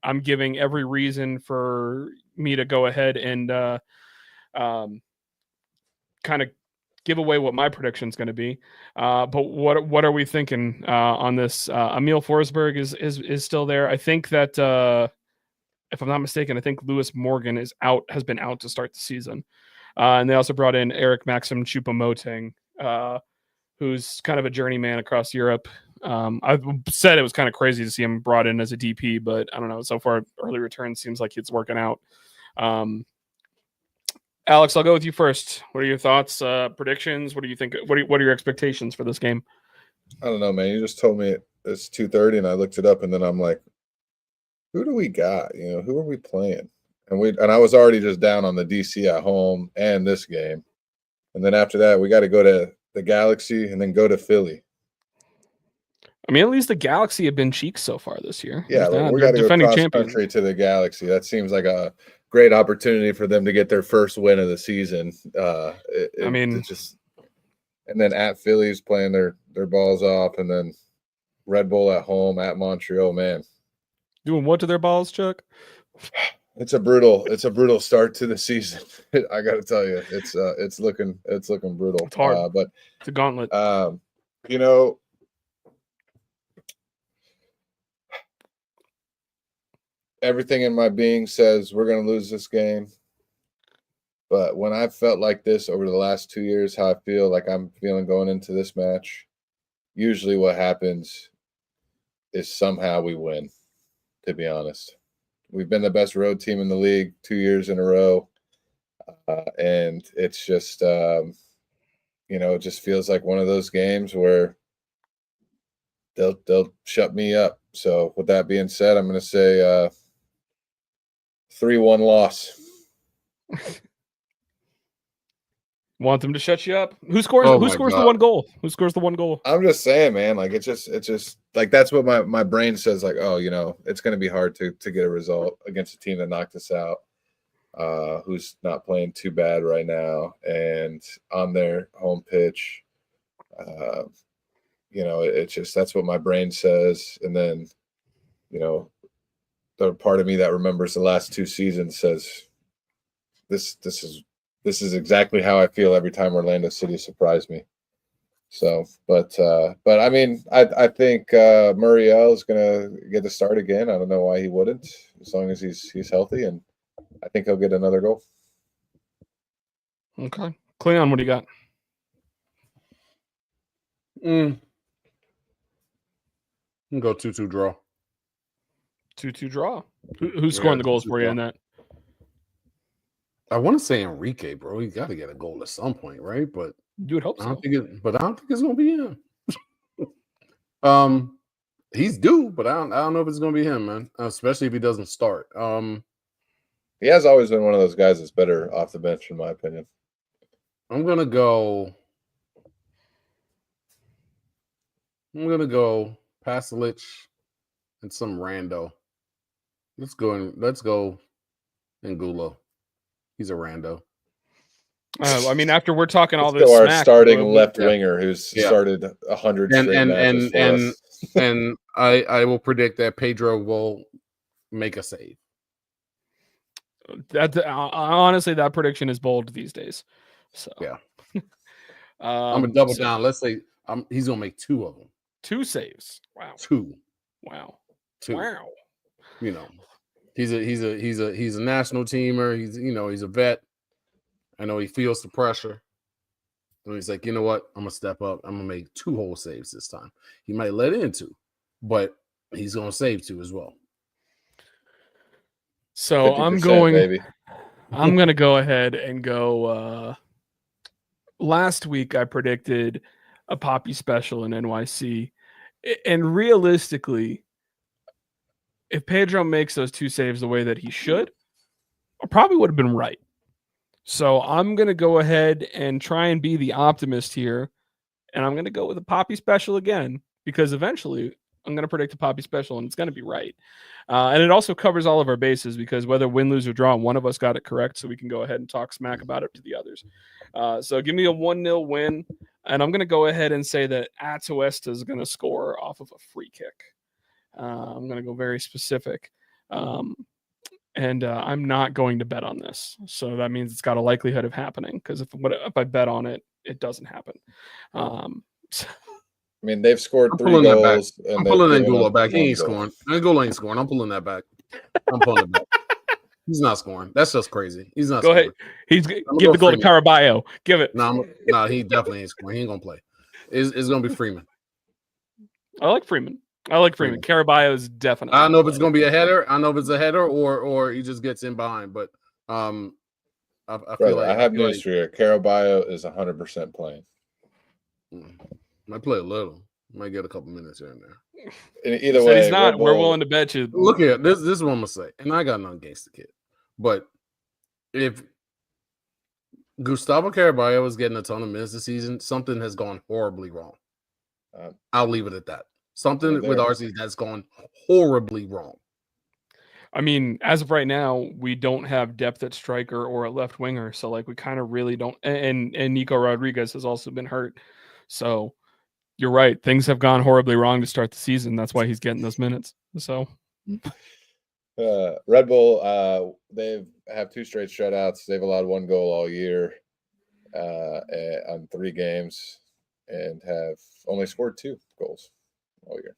Speaker 2: I'm giving every reason for me to go ahead and kind of give away what my prediction is going to be. But what are we thinking on this? Emil Forsberg is still there. I think that if I'm not mistaken, I think Lewis Morgan has been out to start the season. And they also brought in Eric Maxim Choupo-Moting, who's kind of a journeyman across Europe. I've said it was kind of crazy to see him brought in as a DP, but I don't know. So far, early return seems like it's working out. Alex, I'll go with you first. What are your thoughts, predictions? What do you think? What are your expectations for this game?
Speaker 4: I don't know, man. You just told me it's 2:30, and I looked it up, and then I'm like, who do we got? Who are we playing? And I was already just down on the DC at home and this game. And then after that, we got to go to the Galaxy and then go to Philly.
Speaker 2: I mean, at least the Galaxy have been cheeks so far this year.
Speaker 4: Yeah, we got to go cross country to the Galaxy. That seems like a great opportunity for them to get their first win of the season. And then at Philly's playing their balls off, and then Red Bull at home at Montreal. Man,
Speaker 2: doing what to their balls, Chuck?
Speaker 4: It's a brutal start to the season. I got to tell you, it's looking brutal.
Speaker 2: It's hard,
Speaker 4: but
Speaker 2: it's a gauntlet.
Speaker 4: Everything in my being says we're going to lose this game. But when I've felt like this over the last 2 years, how I feel like I'm feeling going into this match, usually what happens is somehow we win, to be honest. We've been the best road team in the league 2 years in a row. And it's just, it just feels like one of those games where they'll shut me up. So with that being said, I'm going to say 3-1 loss.
Speaker 2: Want them to shut you up? Who scores the one goal? Who scores the one goal?
Speaker 4: I'm just saying, man, like it's just like that's what my brain says, like, oh, it's going to be hard to get a result against a team that knocked us out, who's not playing too bad right now, and on their home pitch. It's just that's what my brain says, and then the part of me that remembers the last 2 seasons says this is exactly how I feel every time Orlando City surprised me. So, but I mean, I think Muriel is gonna get the start again. I don't know why he wouldn't, as long as he's healthy, and I think he'll get another goal.
Speaker 2: Okay. Cleon, what do you got?
Speaker 3: Go 2-2 draw.
Speaker 2: 2-2 draw. Who's scoring the goals for you in that?
Speaker 3: I want to say Enrique, bro. He got to get a goal at some point, right? But
Speaker 2: you would hope so.
Speaker 3: I don't think it's gonna be him. He's due, but I don't know if it's gonna be him, man. Especially if he doesn't start.
Speaker 4: He has always been one of those guys that's better off the bench, in my opinion.
Speaker 3: I'm gonna go Pasalic and some rando. Let's go Angulo. He's a rando.
Speaker 2: I mean, after we're talking all this,
Speaker 4: our starting left winger who's started 100 straight matches for us.
Speaker 3: And I will predict that Pedro will make a save.
Speaker 2: Honestly, that prediction is bold these days. So
Speaker 3: yeah, I'm gonna double down. Let's say he's gonna make 2 of them.
Speaker 2: 2 saves. Wow.
Speaker 3: 2.
Speaker 2: Wow.
Speaker 3: 2.
Speaker 2: Wow.
Speaker 3: You know, he's a national teamer. He's a vet. I know he feels the pressure. And he's like, you know what? I'm gonna step up. I'm gonna make 2 whole saves this time. He might let in 2, but he's gonna save 2 as well.
Speaker 2: So I'm gonna go ahead and go. Last week I predicted a Poppy special in NYC, and realistically, if Pedro makes those 2 saves the way that he should, I probably would have been right. So I'm going to go ahead and try and be the optimist here. And I'm going to go with a Poppy special again, because eventually I'm going to predict a Poppy special and it's going to be right. And it also covers all of our bases, because whether win, lose, or draw, one of us got it correct. So we can go ahead and talk smack about it to the others. So give me a 1-0 win. And I'm going to go ahead and say that Atuesta is going to score off of a free kick. I'm going to go very specific. And I'm not going to bet on this. So that means it's got a likelihood of happening, because if I bet on it, it doesn't happen.
Speaker 4: I mean, they've scored 3 goals.
Speaker 3: I'm pulling Angulo back. He ain't scoring. Angulo ain't scoring. I'm pulling that back. I'm pulling it back. He's not scoring. That's just crazy. He's not scoring.
Speaker 2: Go ahead. Give the goal to Caraballo. Give it.
Speaker 3: No, he definitely ain't scoring. He ain't going to play. It's going to be Freeman.
Speaker 2: I like Freeman. Caraballo is definitely.
Speaker 3: I don't know if it's going to be a header. I don't know if it's a header or he just gets in behind. But I feel like
Speaker 4: I have news for you. Caraballo is 100% playing.
Speaker 3: Might play a little. Might get a couple minutes here and there.
Speaker 4: And either way,
Speaker 2: he's not. We're willing to bet you.
Speaker 3: Look here. This is what I'm gonna say, and I got nothing against the kid, but if Gustavo Caraballo is getting a ton of minutes this season, something has gone horribly wrong. I'll leave it at that. Something with RC that's gone horribly wrong.
Speaker 2: I mean, as of right now, we don't have depth at striker or at left winger, so like we kind of really don't. And Nico Rodriguez has also been hurt, so you're right. Things have gone horribly wrong to start the season. That's why he's getting those minutes. So,
Speaker 4: Red Bull, they have 2 straight shutouts. They've allowed 1 goal all year on 3 games, and have only scored 2 goals all year.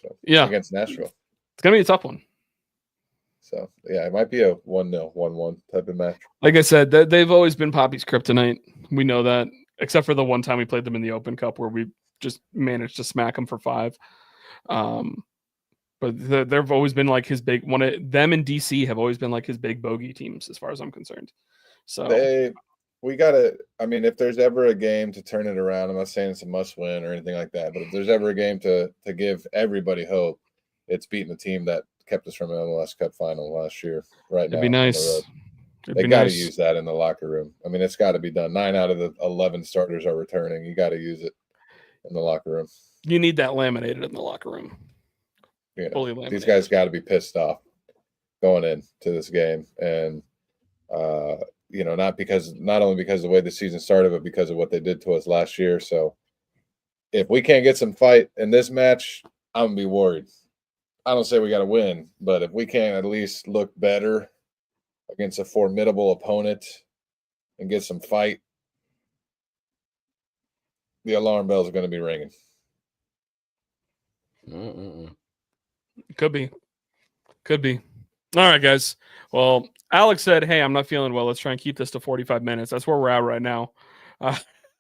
Speaker 4: So
Speaker 2: yeah,
Speaker 4: against Nashville,
Speaker 2: it's gonna be a tough one.
Speaker 4: So yeah, it might be a 1-0, 1-1 type of match.
Speaker 2: Like I said, they've always been Poppy's kryptonite. We know that, except for the one time we played them in the Open Cup where we just managed to smack them for 5. But they've always been like his big one. Them and DC have always been like his big bogey teams, as far as I'm concerned. So
Speaker 4: we gotta. I mean, if there's ever a game to turn it around, I'm not saying it's a must-win or anything like that, but if there's ever a game to give everybody hope, it's beating the team that kept us from an MLS Cup final last year. Right now,
Speaker 2: it'd be nice.
Speaker 4: They got to use that in the locker room. I mean, it's got to be done. 9 out of the 11 starters are returning. You got to use it in the locker room.
Speaker 2: You need that laminated in the locker room.
Speaker 4: You know, these guys got to be pissed off going into this game, and you know, not only because of the way the season started, but because of what they did to us last year. So, if we can't get some fight in this match, I'm gonna be worried. I don't say we got to win, but if we can't at least look better against a formidable opponent and get some fight, the alarm bells are going to be ringing.
Speaker 2: Could be. All right, guys. Well, Alex said, "Hey, I'm not feeling well. Let's try and keep this to 45 minutes." That's where we're at right now.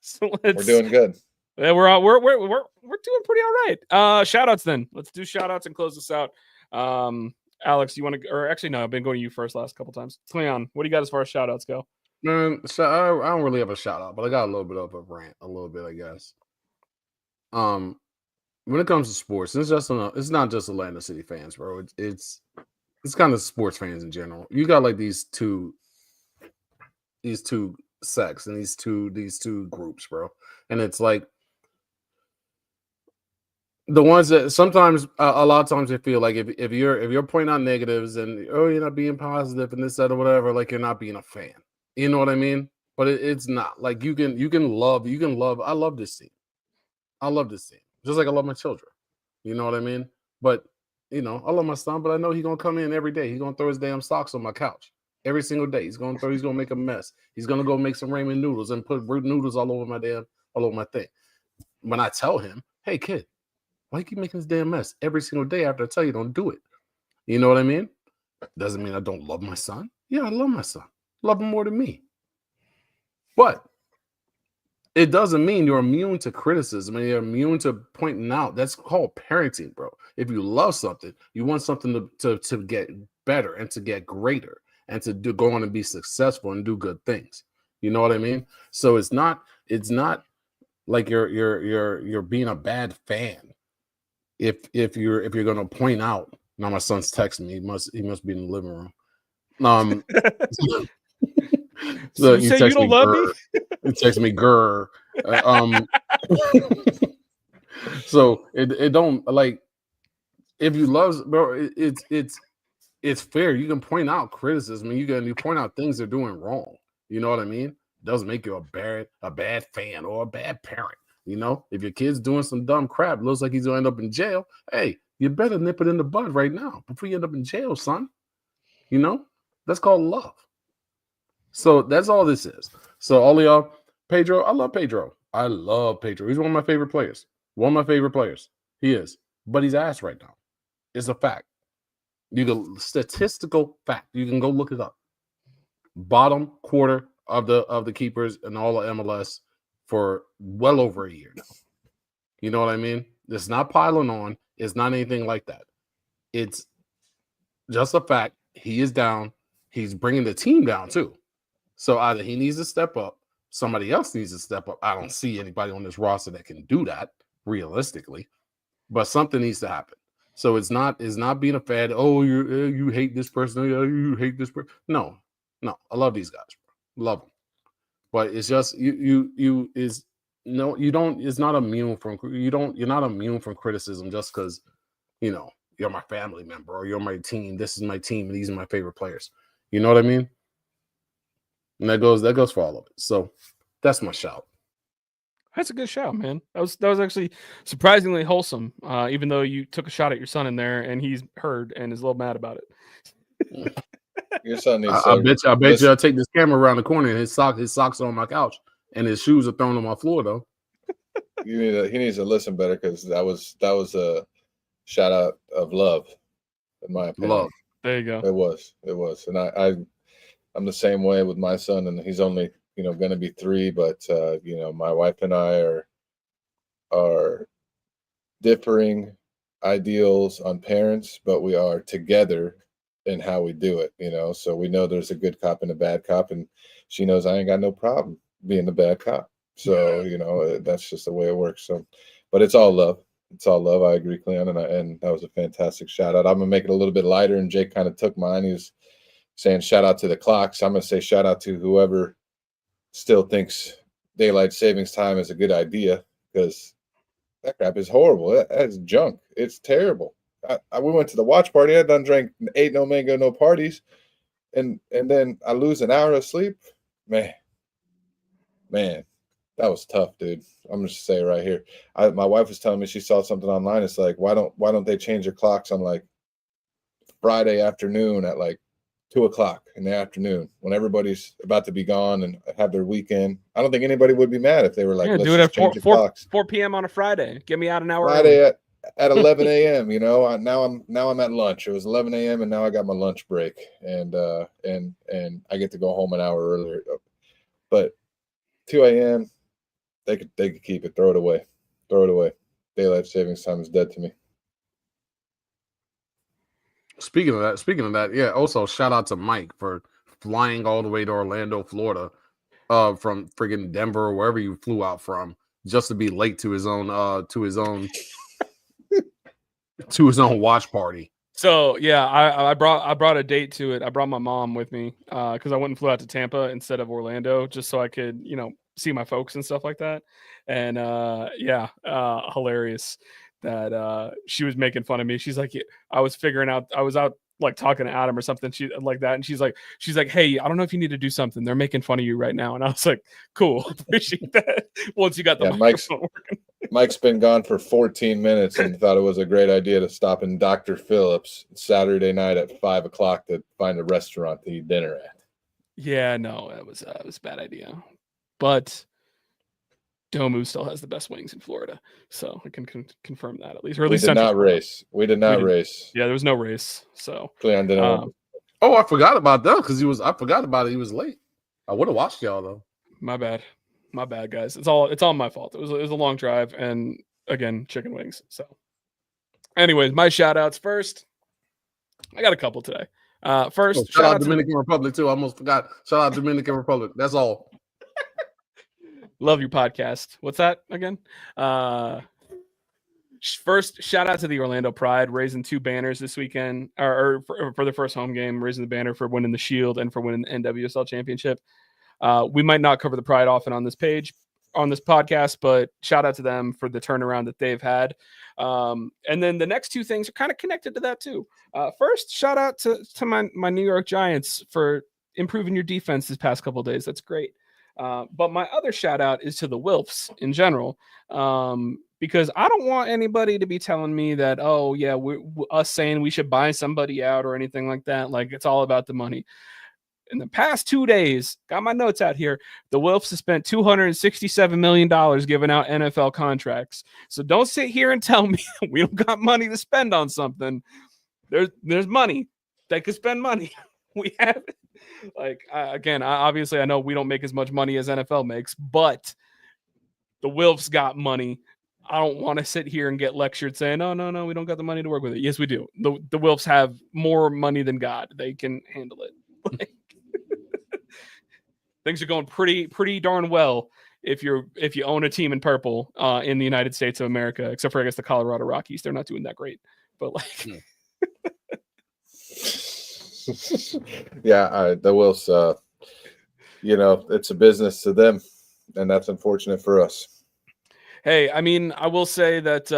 Speaker 2: So
Speaker 4: we're doing good.
Speaker 2: Yeah, we're doing pretty all right. Shout outs then. Let's do shout outs and close this out. Alex, you want to, or actually, no, I've been going to you first last couple times. Cleon, what do you got as far as shout outs go?
Speaker 3: Man, so I don't really have a shout out, but I got a little bit of a rant, I guess. When it comes to sports, it's not just Atlanta City fans, bro. It's kind of sports fans in general. You got like these two sects and these two groups, bro. And it's like the ones that sometimes a lot of times they feel like if you're pointing out negatives and you're not being positive and this, that, or whatever, like you're not being a fan. You know what I mean? But it's not like you can love. I love this team. I love this team. Just like I love my children. You know what I mean? But I love my son, but I know he's gonna come in every day. He's gonna throw his damn socks on my couch every single day. He's gonna make a mess. He's gonna go make some ramen noodles and put noodles all over my thing. When I tell him, hey kid, why you keep making this damn mess every single day after I tell you don't do it? You know what I mean? Doesn't mean I don't love my son. Yeah, I love my son. Love him more than me. But it doesn't mean you're immune to criticism and you're immune to pointing out. That's called parenting, bro. If you love something, you want something to get better and to get greater and to go on and be successful and do good things. You know what I mean? So it's not like you're being a bad fan. If you're gonna point out. Now my son's texting me. He must be in the living room.
Speaker 2: So you say you don't love me?
Speaker 3: He texts me grr. So it don't like if you love, bro. It's fair. You can point out criticism. You point out things they're doing wrong. You know what I mean? It doesn't make you a bad fan or a bad parent. If your kid's doing some dumb crap, looks like he's gonna end up in jail. Hey, you better nip it in the bud right now before you end up in jail, son. That's called love. So that's all this is. So all of y'all, Pedro, I love Pedro. He's one of my favorite players. He is. But he's ass right now. It's a fact. Statistical fact. You can go look it up. Bottom quarter of the keepers in all of MLS for well over a year now. You know what I mean? It's not piling on. It's not anything like that. It's just a fact. He is down. He's bringing the team down too. So either he needs to step up, somebody else needs to step up. I don't see anybody on this roster that can do that realistically, but something needs to happen. So it's not being a fad. Oh, you hate this person. Oh, you hate this person. No, I love these guys, bro. Love them. But it's just you're not immune from criticism just because you're my family member or you're my team. This is my team and these are my favorite players. You know what I mean? And that goes for all of it. So that's my shout.
Speaker 2: That's a good shout, man. That was actually surprisingly wholesome. Even though you took a shot at your son in there and he's heard and is a little mad about it.
Speaker 4: Your son needs.
Speaker 3: I bet you I'll take this camera around the corner and his socks are on my couch and his shoes are thrown on my floor though.
Speaker 4: He needs to listen better because that was a shout out of love, in my opinion.
Speaker 3: Love.
Speaker 2: There you go.
Speaker 4: It was, and I'm the same way with my son, and he's only going to be 3, but my wife and I are differing ideals on parents, but we are together in how we do it. So we know there's a good cop and a bad cop, and she knows I ain't got no problem being the bad cop. So that's just the way it works. So, but it's all love. It's all love. I agree, Cleon, and that was a fantastic shout out. I'm gonna make it a little bit lighter, and Jake kind of took mine. He was saying shout out to the clocks. I'm gonna say shout out to whoever still thinks daylight savings time is a good idea, because that crap is horrible. That's junk. It's terrible. We went to the watch party. I done drank 8 no mango no parties, and then I lose an hour of sleep. Man, that was tough, dude. I'm just say right here. My wife was telling me she saw something online. It's like, why don't they change their clocks on like Friday afternoon at like 2:00 in the afternoon when everybody's about to be gone and have their weekend? I don't think anybody would be mad if they were like,
Speaker 2: do it at 4 p.m. on a Friday. Get me out an hour
Speaker 4: Friday
Speaker 2: early.
Speaker 4: at 11 a.m. You know, now I'm at lunch. It was 11 a.m. and now I got my lunch break, and I get to go home an hour earlier. But 2 a.m. they could keep it. Throw it away. Daylight savings time is dead to me.
Speaker 3: Speaking of that, yeah. Also, shout out to Mike for flying all the way to Orlando, Florida, from friggin' Denver or wherever you flew out from, just to be late to his own watch party.
Speaker 2: So yeah, I brought a date to it. I brought my mom with me because I went and flew out to Tampa instead of Orlando, just so I could, see my folks and stuff like that. And hilarious that she was making fun of me. She's like, I was out like talking to Adam or something. She like that, and she's like, hey, I don't know if you need to do something. They're making fun of you right now. And I was like, cool, appreciate that. Once you got the microphone working.
Speaker 4: Mike's been gone for 14 minutes and thought it was a great idea to stop in Dr. Phillips Saturday night at 5 o'clock to find a restaurant to eat dinner at.
Speaker 2: Yeah, no, it was a bad idea. But Domu still has the best wings in Florida, so I can confirm that at least. Or at least
Speaker 4: we did not race.
Speaker 2: Yeah, there was no race. So
Speaker 4: Cleon didn't.
Speaker 3: I forgot about that because I forgot about it. He was late. I would have watched y'all though.
Speaker 2: My bad, guys. It's all my fault. It was a long drive, and again, chicken wings. So, anyways, my shout outs first. I got a couple today. First,
Speaker 3: shout out Dominican Republic too. I almost forgot. Shout out Dominican Republic. That's all.
Speaker 2: Love your podcast. What's that again? First, shout out to the Orlando Pride, raising 2 banners this weekend, or for the first home game, raising the banner for winning the Shield and for winning the NWSL Championship. We might not cover the Pride often on this podcast, but shout out to them for the turnaround that they've had. And then the next 2 things are kind of connected to that too. First, shout out to my New York Giants for improving your defense this past couple of days. That's great. But my other shout out is to the Wilfs in general, because I don't want anybody to be telling me that, oh yeah, us saying we should buy somebody out or anything like that. Like it's all about the money. In the past 2 days, got my notes out here, the Wilfs have spent $267 million giving out NFL contracts. So don't sit here and tell me we don't got money to spend on something. There's money that could spend money. We have it. Like, obviously I know we don't make as much money as NFL makes, but the Wilfs got money. I don't want to sit here and get lectured saying, no, we don't got the money to work with it. Yes, we do. The Wilfs have more money than God. They can handle it. Like, things are going pretty darn well if you own a team in purple in the United States of America, except for I guess the Colorado Rockies. They're not doing that great, but like.
Speaker 4: Yeah, the Wills, it's a business to them, and that's unfortunate for us.
Speaker 2: Hey, I mean, I will say that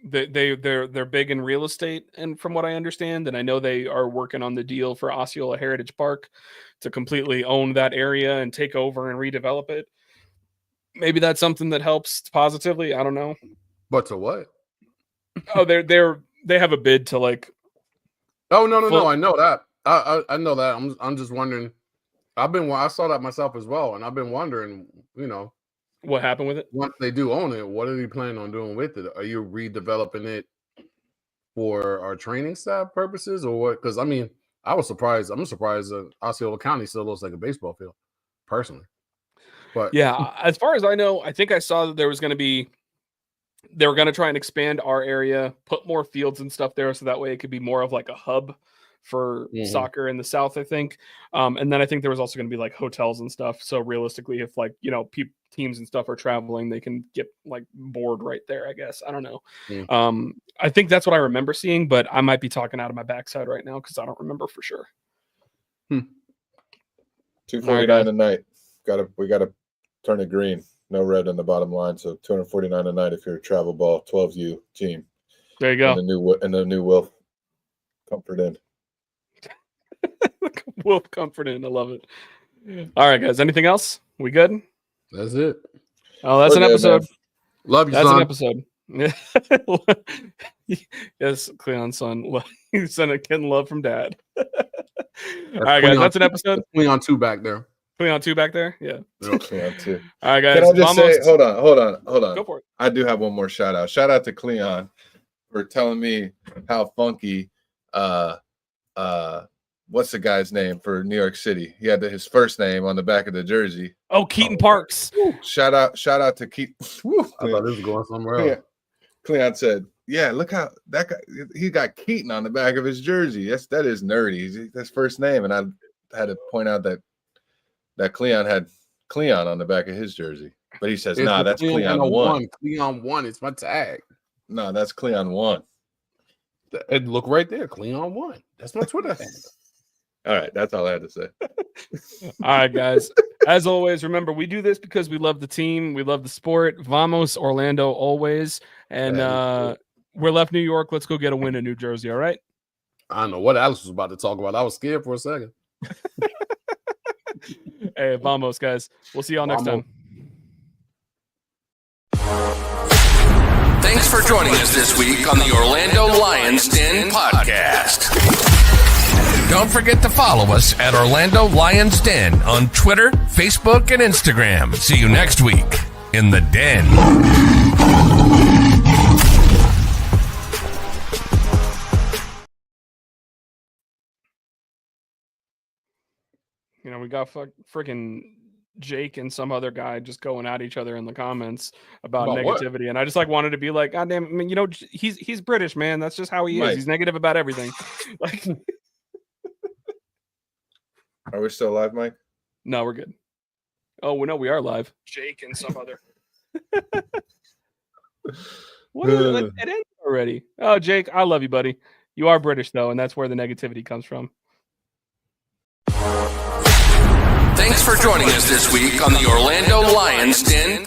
Speaker 2: they're big in real estate, and from what I understand, and I know they are working on the deal for Osceola Heritage Park to completely own that area and take over and redevelop it. Maybe that's something that helps positively. I don't know.
Speaker 3: But to what?
Speaker 2: Oh, they have a bid to like.
Speaker 3: Oh no! I know that. I know that. I'm just wondering. I saw that myself as well, and I've been wondering.
Speaker 2: What happened with it?
Speaker 3: Once they do own it, what are you planning on doing with it? Are you redeveloping it for our training staff purposes, or what? Because I mean, I'm surprised that Osceola County still looks like a baseball field, personally. But
Speaker 2: yeah, as far as I know, I think I saw that they were going to try and expand our area, put more fields and stuff there, so that way it could be more of like a hub for soccer in the South, I think. And then I think there was also going to be like hotels and stuff. So realistically, if like, teams and stuff are traveling, they can get like board right there, I guess. I don't know. I think that's what I remember seeing, but I might be talking out of my backside right now because I don't remember for sure.
Speaker 4: $249 a night. We gotta turn it green. No red on the bottom line, so $249 a night if you're a travel ball 12U team.
Speaker 2: There you go.
Speaker 4: And the new Wilf Comfort Inn.
Speaker 2: Wilf Comfort Inn. I love it. All right, guys. Anything else? We good?
Speaker 3: That's it.
Speaker 2: Oh, that's an episode.
Speaker 3: Man. Love you,
Speaker 2: that's
Speaker 3: son.
Speaker 2: An episode. Yes, Cleon's son. He's getting love from dad. All right, guys. That's an episode.
Speaker 3: Cleon 2 back there.
Speaker 2: Cleon 2 back there? Yeah.
Speaker 4: Cleon 2.
Speaker 2: All right, guys.
Speaker 4: Can I just say, hold on.
Speaker 2: Go for it.
Speaker 4: I do have one more shout out. Shout out to Cleon for telling me how funky what's the guy's name for New York City? He had his first name on the back of the jersey.
Speaker 2: Oh, Keaton Parks.
Speaker 4: Shout out to Keaton.
Speaker 3: I thought this was going somewhere else.
Speaker 4: Cleon said, "Yeah, look how that guy. He got Keaton on the back of his jersey. That is nerdy. That's first name." And I had to point out that Cleon had Cleon on the back of his jersey, but he says, "Nah, that's Cleon 1.
Speaker 3: Cleon 1 is my tag.
Speaker 4: No, that's Cleon 1.
Speaker 3: And look right there, Cleon 1. That's my Twitter handle."
Speaker 4: All right, that's all I had to say.
Speaker 2: All right, guys. As always, remember, we do this because we love the team. We love the sport. Vamos, Orlando, always. And we're left New York. Let's go get a win in New Jersey, all right?
Speaker 3: I don't know what Alex was about to talk about. I was scared for a second.
Speaker 2: Hey, vamos, guys. We'll see y'all next time.
Speaker 1: Thanks for joining us this week on the Orlando Lions Den podcast. Don't forget to follow us at Orlando Lions Den on Twitter, Facebook, and Instagram. See you next week in the Den.
Speaker 2: You know, we got freaking Jake and some other guy just going at each other in the comments about negativity. What? And I just wanted to be like, God damn, I mean, he's British, man. That's just how he is. He's negative about everything.
Speaker 4: Are we still live, Mike?
Speaker 2: No, we're good. Oh, no, we are live. Jake and some other. What? It ended already. Oh, Jake, I love you, buddy. You are British, though, and that's where the negativity comes from.
Speaker 1: Thanks for joining us this week on the Orlando Lions Den